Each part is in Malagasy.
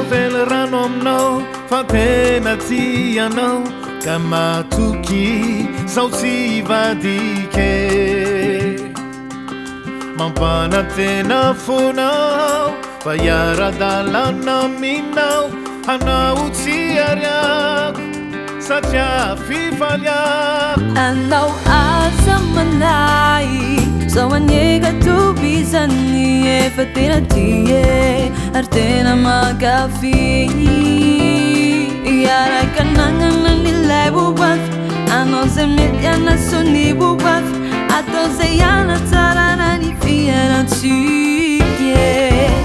Favelrano aminao fa tena tianao ka matoky sao tsy vadike mampanatena fonao fa iara-dalana aminao hanao tsy ariako satria fifaliako anao aza manay sao anega tobizany efa tena tie ary tena magafy iaraka nagnana nilay bobafy anao zay mety anasony bobafy atao zay anatsarana ny fiarantsike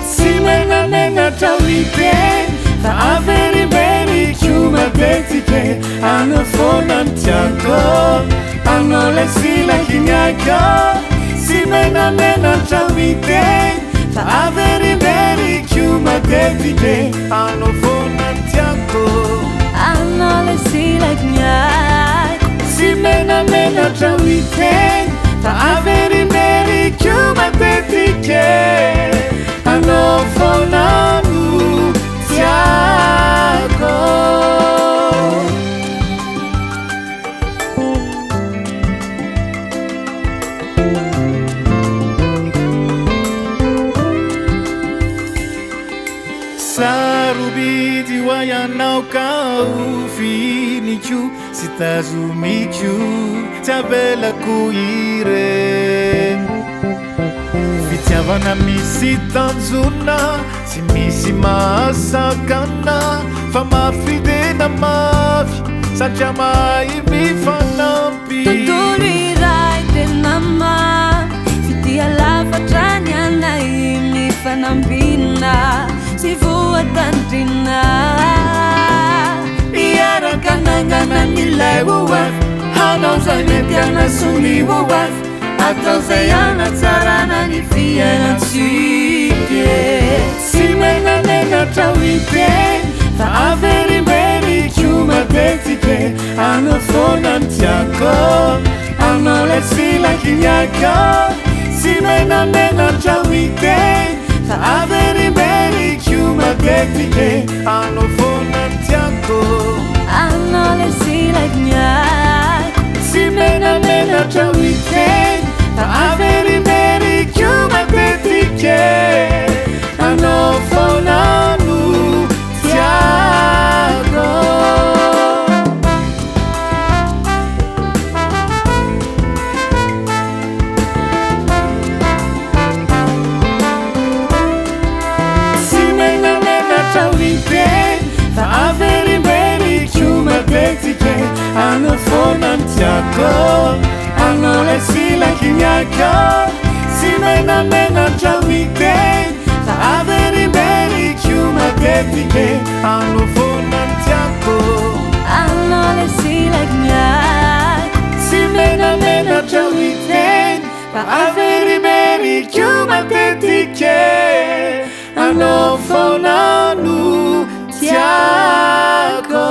tsy menamenatra hoiteny fa averiberiko matetike anao fona ny tiako anao lay silakiniako tsy menamenatra hoiteny fa averiberiko matetike anao fona ny tiako anao lay silakiniako tsy menamenatra hoiteny fa averiberiko matetike anao fona no tiako sarobidy hoay anao ka ofiniko sy tazomiko tsy avelako ireny fitiavana misy tanjona tsy misy mahasakana fa mafy tena mafy satria mahay mifanampy tontolo iray tena mafy fitia lafatra ny anay mifanambina sy voatandrina iaraka nangana nilay bobafy hanao zay mety anasony bobafy atao zay anatsarana ny fiarantsike tsy menamenatra hoiteny fa averiberiko matetike anao fona ny tiako anao lay silakiniako tsy menamenatra hoiteny fa averiberiko matetike anao fona ny tiako anao lay silakiniako tsy menamenatra hoiteny fa averiberiko matetike anao fona no tiako tsy menamenatra hoiteny fa averiberiko matetike anao fona ny tiako anao lay silakiniako tsy menamenatra hoiteny fa averiberiko matetike anao fona ny tiako anao lay silakiniako tsy menamenatra hoiteny fa averiberiko matetike anao fona no tiako